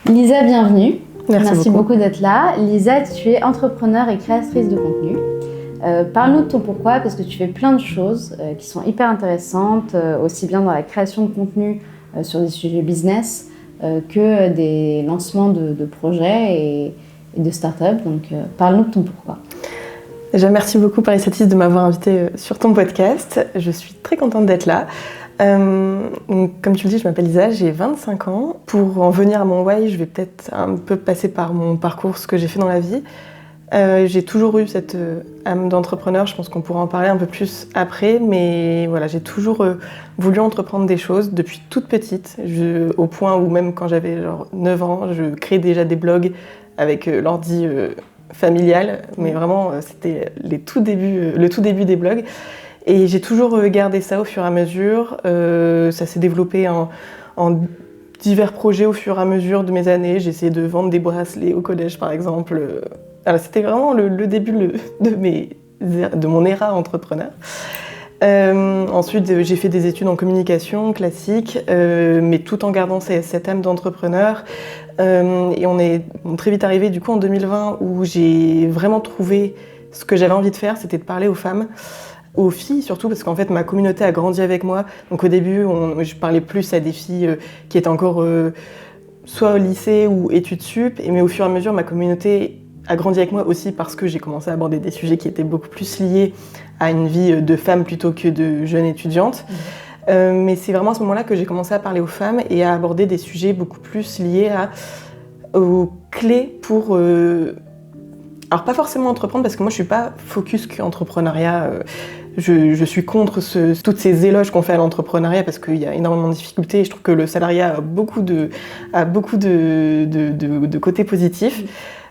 Lisa, bienvenue. Merci beaucoup d'être là. Lisa, tu es entrepreneur et créatrice de contenu. Parle-nous de ton pourquoi, parce que tu fais plein de choses qui sont hyper intéressantes, aussi bien dans la création de contenu sur des sujets business que des lancements de projets et de start-up. Donc, parle-nous de ton pourquoi. Déjà, merci beaucoup Paris-Satis de m'avoir invitée sur ton podcast. Je suis très contente d'être là. Comme tu le dis, je m'appelle Lisa, j'ai 25 ans. Pour en venir à mon why, je vais peut-être un peu passer par mon parcours, ce que j'ai fait dans la vie. J'ai toujours eu cette âme d'entrepreneur, je pense qu'on pourra en parler un peu plus après, mais voilà, j'ai toujours voulu entreprendre des choses depuis toute petite, au point où même quand j'avais genre 9 ans, je créais déjà des blogs avec l'ordi familial, mais vraiment c'était le tout début des blogs. Et j'ai toujours gardé ça au fur et à mesure. Ça s'est développé en divers projets au fur et à mesure de mes années. J'ai essayé de vendre des bracelets au collège, par exemple. Alors, c'était vraiment le début de mon éra entrepreneur. Ensuite, j'ai fait des études en communication classique, mais tout en gardant cette âme d'entrepreneur. Et on est très vite arrivé du coup en 2020 où j'ai vraiment trouvé ce que j'avais envie de faire, c'était de parler aux femmes. Aux filles surtout, parce qu'en fait ma communauté a grandi avec moi. Donc au début, je parlais plus à des filles qui étaient encore soit au lycée ou études sup, mais au fur et à mesure, ma communauté a grandi avec moi aussi parce que j'ai commencé à aborder des sujets qui étaient beaucoup plus liés à une vie de femme plutôt que de jeune étudiante. Mais c'est vraiment à ce moment-là que j'ai commencé à parler aux femmes et à aborder des sujets beaucoup plus liés aux clés pour... alors pas forcément entreprendre, parce que moi je suis pas focus qu'entrepreneuriat. Je suis contre toutes ces éloges qu'on fait à l'entrepreneuriat parce qu'il y a énormément de difficultés et je trouve que le salariat a beaucoup de côtés positifs.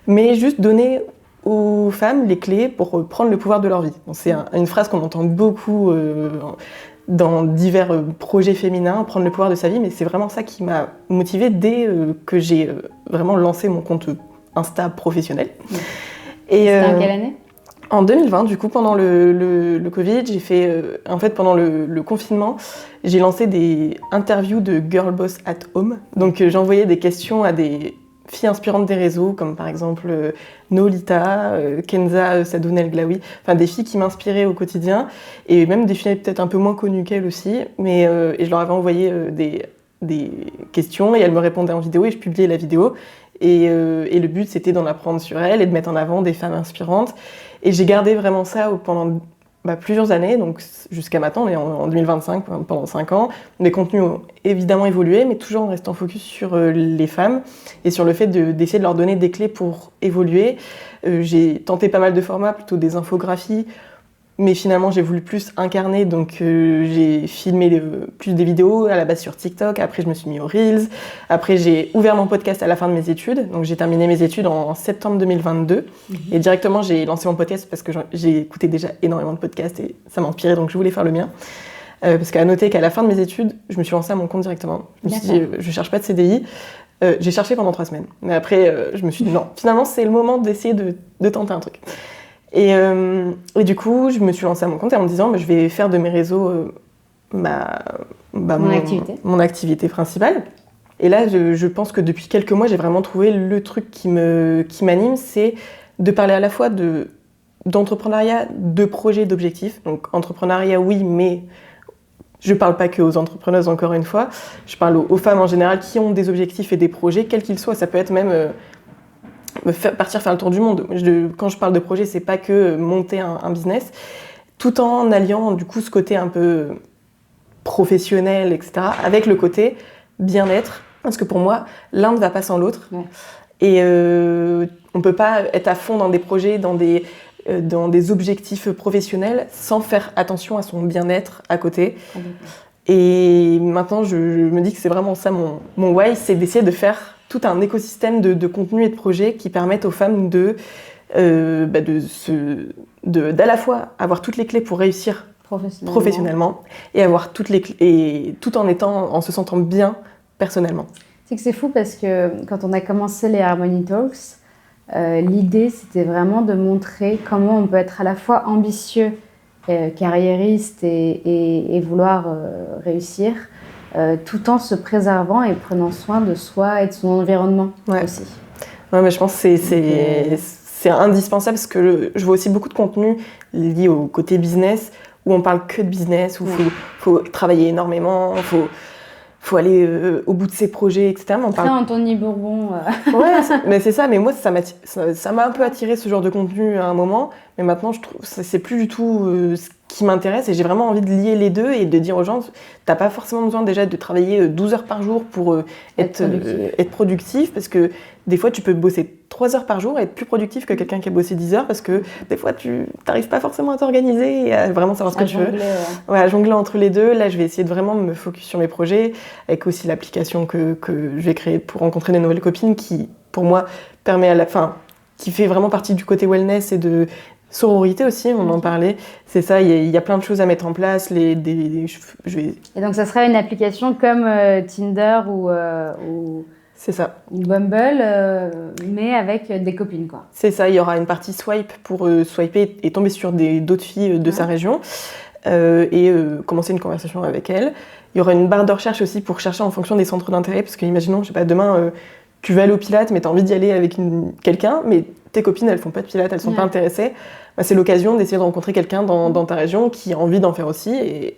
Mais juste donner aux femmes les clés pour prendre le pouvoir de leur vie. Bon, c'est une phrase qu'on entend beaucoup dans divers projets féminins, prendre le pouvoir de sa vie, mais c'est vraiment ça qui m'a motivée dès que j'ai vraiment lancé mon compte Insta professionnel. C'était en quelle année ? En 2020, du coup, pendant le Covid, j'ai fait, en fait, pendant le confinement, j'ai lancé des interviews de Girl Boss at Home. Donc, j'envoyais des questions à des filles inspirantes des réseaux, comme par exemple Nolita, Kenza Sadoun El Glaoui, enfin des filles qui m'inspiraient au quotidien, et même des filles peut-être un peu moins connues qu'elles aussi, mais et je leur avais envoyé des questions, et elles me répondaient en vidéo, et je publiais la vidéo. Et le but, c'était d'en apprendre sur elles et de mettre en avant des femmes inspirantes. Et j'ai gardé vraiment ça pendant plusieurs années, donc jusqu'à maintenant, et en 2025, pendant 5 ans. Mes contenus ont évidemment évolué, mais toujours en restant focus sur les femmes et sur le fait d'essayer de leur donner des clés pour évoluer. J'ai tenté pas mal de formats, plutôt des infographies, mais finalement j'ai voulu plus incarner, donc j'ai filmé plus des vidéos à la base sur TikTok, après je me suis mis aux Reels, après j'ai ouvert mon podcast à la fin de mes études, donc j'ai terminé mes études en septembre 2022, et directement j'ai lancé mon podcast parce que j'ai écouté déjà énormément de podcasts et ça m'inspirait, donc je voulais faire le mien. Parce qu'à noter qu'à la fin de mes études, je me suis lancée à mon compte directement. Je me suis dit, je cherche pas de CDI. J'ai cherché pendant 3 semaines, mais après je me suis dit non, finalement c'est le moment d'essayer de tenter un truc. Et du coup, je me suis lancée à mon compte en me disant je vais faire de mes réseaux mon activité principale. Et là, je pense que depuis quelques mois, j'ai vraiment trouvé le truc qui m'anime, c'est de parler à la fois d'entrepreneuriat, de projets, d'objectifs. Donc entrepreneuriat, oui, mais je parle pas que aux entrepreneuses, encore une fois. Je parle aux femmes en général qui ont des objectifs et des projets, quels qu'ils soient. Ça peut être même... partir faire le tour du monde. Quand je parle de projet, c'est pas que monter un business, tout en alliant du coup ce côté un peu professionnel, etc., avec le côté bien-être, parce que pour moi, l'un ne va pas sans l'autre. Ouais. Et on peut pas être à fond dans des projets, dans des objectifs professionnels, sans faire attention à son bien-être à côté. Et maintenant, je me dis que c'est vraiment ça mon why, c'est d'essayer de faire tout un écosystème de contenu et de projets qui permettent aux femmes d'à la fois avoir toutes les clés pour réussir professionnellement et avoir toutes les clés, et tout en se sentant bien personnellement. C'est que c'est fou parce que quand on a commencé les Harmony Talks, l'idée c'était vraiment de montrer comment on peut être à la fois ambitieux, carriériste et vouloir réussir, tout en se préservant et prenant soin de soi et de son environnement aussi. Ouais, mais je pense que c'est indispensable parce que je vois aussi beaucoup de contenu lié au côté business où on parle que de business, où faut travailler énormément, faut aller au bout de ses projets, etc. Mais Très Anthony Bourbon. Ouais, mais c'est ça. Mais moi, ça m'a un peu attiré ce genre de contenu à un moment. Mais maintenant, je trouve que c'est plus du tout ce qui m'intéresse. Et j'ai vraiment envie de lier les deux et de dire aux gens, t'as pas forcément besoin déjà de travailler 12 heures par jour pour être productif. Parce que des fois, tu peux bosser 3 heures par jour et être plus productif que quelqu'un qui a bossé 10 heures. Parce que des fois, tu n'arrives pas forcément à t'organiser et à vraiment savoir ce que tu veux. Ouais, à jongler entre les deux. Là, je vais essayer de vraiment me focus sur mes projets. Avec aussi l'application que je vais créer pour rencontrer des nouvelles copines qui, pour moi, permet qui fait vraiment partie du côté wellness et de sororité aussi, on en parlait. C'est ça, il y a plein de choses à mettre en place. Et donc, ça serait une application comme Tinder ou c'est ça. Ou Bumble, mais avec des copines, quoi. C'est ça, il y aura une partie swipe pour swiper et tomber sur d'autres filles de sa région et commencer une conversation avec elles. Il y aura une barre de recherche aussi pour chercher en fonction des centres d'intérêt, parce que imaginons, je sais pas, demain, tu vas aller au Pilates, mais tu as envie d'y aller avec quelqu'un, mais tes copines, elles font pas de Pilates, elles sont pas intéressées. Bah, c'est l'occasion d'essayer de rencontrer quelqu'un dans ta région qui a envie d'en faire aussi,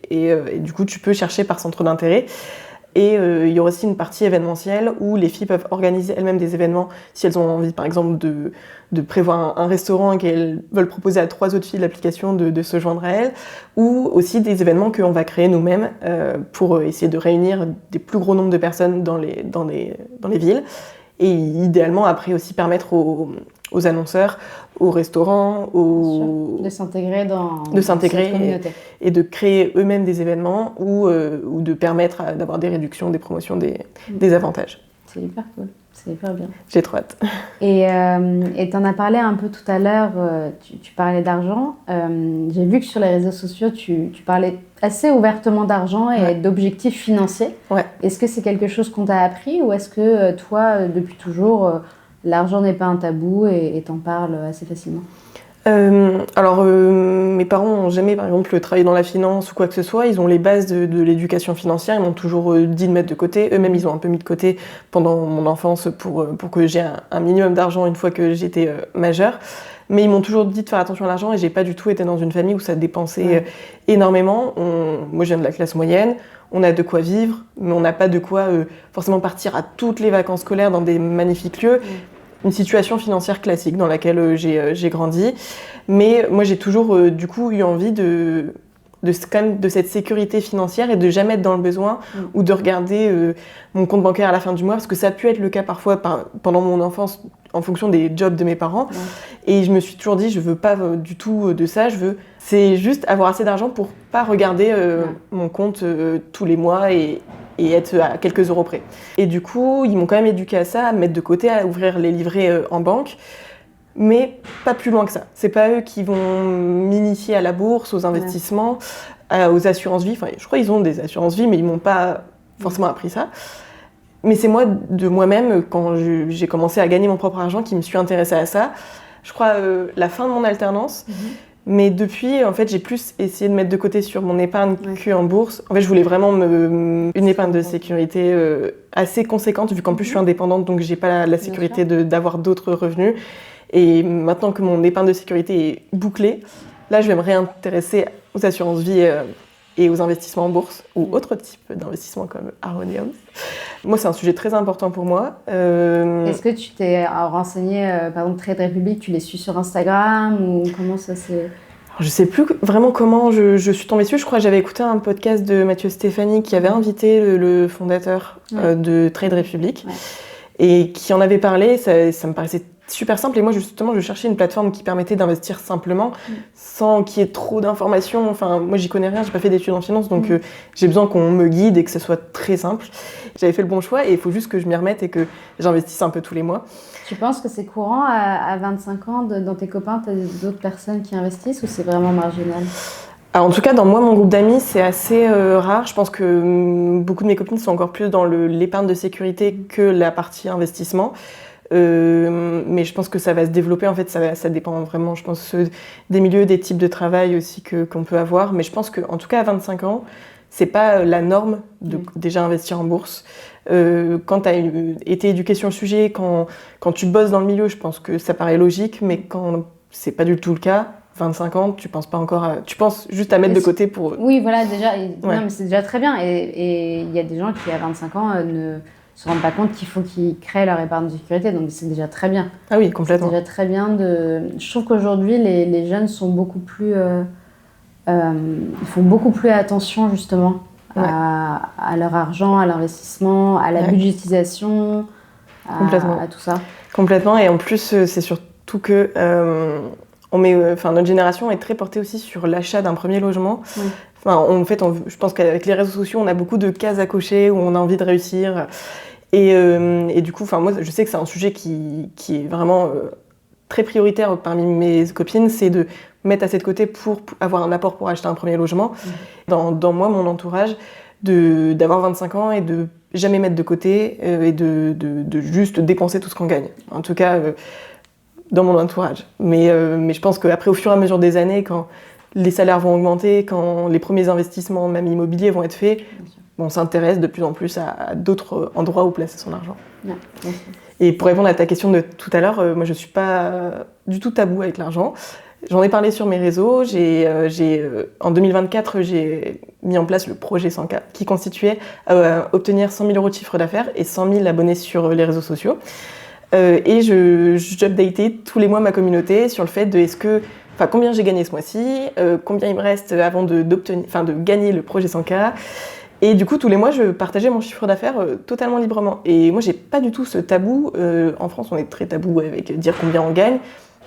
et du coup, tu peux chercher par centre d'intérêt. Et il y aura aussi une partie événementielle où les filles peuvent organiser elles-mêmes des événements si elles ont envie, par exemple, de prévoir un restaurant et qu'elles veulent proposer à 3 autres filles de l'application de se joindre à elles, ou aussi des événements qu'on va créer nous-mêmes pour essayer de réunir des plus gros nombres de personnes dans les villes. Et idéalement, après aussi permettre aux annonceurs, aux restaurants, de s'intégrer dans cette communauté. Et de créer eux-mêmes des événements ou de permettre d'avoir des réductions, des promotions, des avantages. C'est hyper cool, c'est hyper bien. J'ai trop hâte. Et tu en as parlé un peu tout à l'heure, tu parlais d'argent. J'ai vu que sur les réseaux sociaux, tu parlais assez ouvertement d'argent et d'objectifs financiers. Ouais. Est-ce que c'est quelque chose qu'on t'a appris ou est-ce que toi, depuis toujours, l'argent n'est pas un tabou et t'en parles assez facilement? Mes parents n'ont jamais, par exemple, travaillé dans la finance ou quoi que ce soit. Ils ont les bases de l'éducation financière. Ils m'ont toujours dit de mettre de côté. Eux-mêmes, ils ont un peu mis de côté pendant mon enfance pour que j'ai un minimum d'argent une fois que j'étais majeure. Mais ils m'ont toujours dit de faire attention à l'argent et j'ai pas du tout été dans une famille où ça dépensait énormément. Moi, je viens de la classe moyenne. On a de quoi vivre, mais on n'a pas de quoi forcément partir à toutes les vacances scolaires dans des magnifiques lieux. Une situation financière classique dans laquelle j'ai grandi. Mais moi, j'ai toujours du coup eu envie de cette sécurité financière et de jamais être dans le besoin ou de regarder mon compte bancaire à la fin du mois, parce que ça a pu être le cas parfois pendant mon enfance en fonction des jobs de mes parents. Et je me suis toujours dit, je veux pas du tout de ça, c'est juste avoir assez d'argent pour pas regarder mon compte tous les mois et être à quelques euros près. Et du coup, ils m'ont quand même éduquée à ça, à mettre de côté, à ouvrir les livrets en banque, mais pas plus loin que ça. C'est pas eux qui vont m'initier à la bourse, aux investissements, aux assurances-vie. Enfin, je crois qu'ils ont des assurances-vie, mais ils m'ont pas forcément appris ça. Mais c'est moi, de moi-même, quand j'ai commencé à gagner mon propre argent, qui me suis intéressée à ça. Je crois la fin de mon alternance. Mais depuis, en fait, j'ai plus essayé de mettre de côté sur mon épargne qu'en bourse. En fait, je voulais vraiment une épargne de sécurité assez conséquente, vu qu'en plus je suis indépendante, donc j'ai pas la sécurité d'avoir d'autres revenus. Et maintenant que mon épargne de sécurité est bouclée, là, je vais me réintéresser aux assurances-vie et aux investissements en bourse ou autres types d'investissements comme Aronium. Moi, c'est un sujet très important pour moi. Est-ce que tu t'es renseigné, par exemple, Trade Republic, tu les suis sur Instagram ou comment ça s'est... Je sais plus vraiment comment je suis tombée dessus. Je crois que j'avais écouté un podcast de Mathieu Stéphanie qui avait invité le fondateur de Trade Republic et qui en avait parlé. Ça me paraissait super simple. Et moi, justement, je cherchais une plateforme qui permettait d'investir simplement, sans qu'il y ait trop d'informations. Enfin, moi, j'y connais rien, j'ai pas fait d'études en finance, donc j'ai besoin qu'on me guide et que ce soit très simple. J'avais fait le bon choix et il faut juste que je m'y remette et que j'investisse un peu tous les mois. Tu penses que c'est courant à 25 ans, dans tes copains, tu as d'autres personnes qui investissent ou c'est vraiment marginal? Alors, en tout cas, dans mon groupe d'amis, c'est assez rare. Je pense que beaucoup de mes copines sont encore plus dans l'épargne de sécurité que la partie investissement. Mais je pense que ça va se développer. En fait, ça dépend vraiment, je pense, des milieux, des types de travail aussi qu'on peut avoir. Mais je pense qu'en tout cas, à 25 ans, c'est pas la norme de déjà investir en bourse. Quand tu as été éduqué sur le sujet, quand tu bosses dans le milieu, je pense que ça paraît logique, mais quand c'est pas du tout le cas, 25 ans, tu penses pas encore tu penses juste à mettre de côté pour... Oui, voilà, déjà, non, mais c'est déjà très bien. Et il y a des gens qui, à 25 ans, ne se rendent pas compte qu'il faut qu'ils créent leur épargne de sécurité, donc c'est déjà très bien. Ah oui, complètement. C'est déjà très bien Je trouve qu'aujourd'hui, les jeunes sont beaucoup plus... ils font beaucoup plus attention, justement, à leur argent, à l'investissement, à la budgétisation, à tout ça. Complètement, et en plus, c'est surtout que notre génération est très portée aussi sur l'achat d'un premier logement. En fait, je pense qu'avec les réseaux sociaux, on a beaucoup de cases à cocher où on a envie de réussir. Et du coup, moi, je sais que c'est un sujet qui est vraiment très prioritaire parmi mes copines, c'est de mettre assez de côté pour avoir un apport pour acheter un premier logement. Dans moi, mon entourage, d'avoir 25 ans et de jamais mettre de côté et de juste dépenser tout ce qu'on gagne. En tout cas, dans mon entourage. Mais je pense qu'après, au fur et à mesure des années, quand les salaires vont augmenter, quand les premiers investissements, même immobiliers, vont être faits, on s'intéresse de plus en plus à d'autres endroits où placer son argent. Et pour répondre à ta question de tout à l'heure, moi je suis pas du tout tabou avec l'argent. J'en ai parlé sur mes réseaux. En 2024, j'ai mis en place le projet 100K qui constituait obtenir 100 000 € de chiffre d'affaires et 100 000 abonnés sur les réseaux sociaux. Et j'updatais tous les mois ma communauté sur le fait de combien j'ai gagné ce mois-ci, combien il me reste avant de gagner le projet 100K. Et du coup, tous les mois, je partageais mon chiffre d'affaires totalement librement. Et moi, j'ai pas du tout ce tabou. En France, on est très tabou avec dire combien on gagne.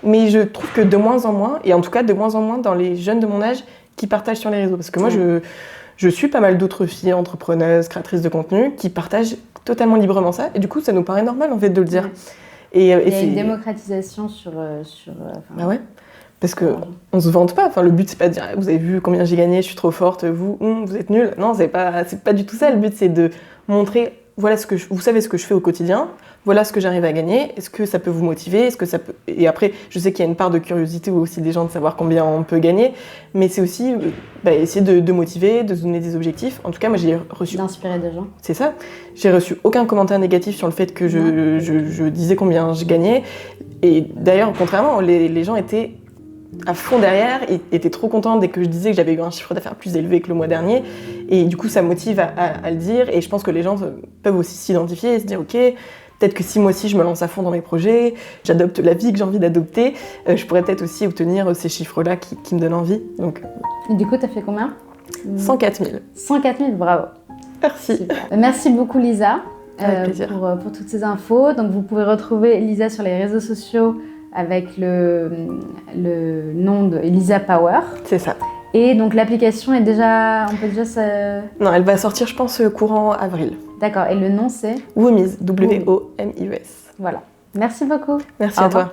Mais je trouve que de moins en moins, et en tout cas de moins en moins dans les jeunes de mon âge qui partagent sur les réseaux. Parce que moi, je suis pas mal d'autres filles entrepreneuses, créatrices de contenu, qui partagent totalement librement ça. Et du coup, ça nous paraît normal, en fait, de le dire. Il y a une démocratisation sur bah ouais. Parce qu'on se vante pas. Le but, c'est pas de dire « Vous avez vu combien j'ai gagné, je suis trop forte, vous êtes nuls ». Non, c'est pas du tout ça. Le but, c'est de montrer « Voilà vous savez ce que je fais au quotidien, voilà ce que j'arrive à gagner, est-ce que ça peut vous motiver, Et après, je sais qu'il y a une part de curiosité aussi des gens de savoir combien on peut gagner, mais c'est aussi essayer de motiver, de se donner des objectifs. En tout cas, moi, j'ai reçu... D'inspirer des gens. C'est ça. J'ai reçu aucun commentaire négatif sur le fait que je disais combien je gagnais. Et d'ailleurs, contrairement, les gens étaient à fond derrière, ils étaient trop contents dès que je disais que j'avais eu un chiffre d'affaires plus élevé que le mois dernier. Et du coup, ça motive à le dire. Et je pense que les gens peuvent aussi s'identifier et se dire « Ok, peut-être que si moi aussi je me lance à fond dans mes projets, j'adopte la vie que j'ai envie d'adopter, je pourrais peut-être aussi obtenir ces chiffres-là qui me donnent envie. » Donc, et du coup, t'as fait combien ? 104 000. 104 000, bravo. Merci. Super. Merci beaucoup, Lisa, avec plaisir. Pour toutes ces infos. Donc, vous pouvez retrouver Lisa sur les réseaux sociaux avec le nom de Lisa Power. C'est ça. Et donc l'application est déjà... On peut déjà Non, elle va sortir, je pense, courant avril. D'accord, et le nom c'est Womiz, W-O-M-I-E-S. Voilà. Merci beaucoup. Merci à toi.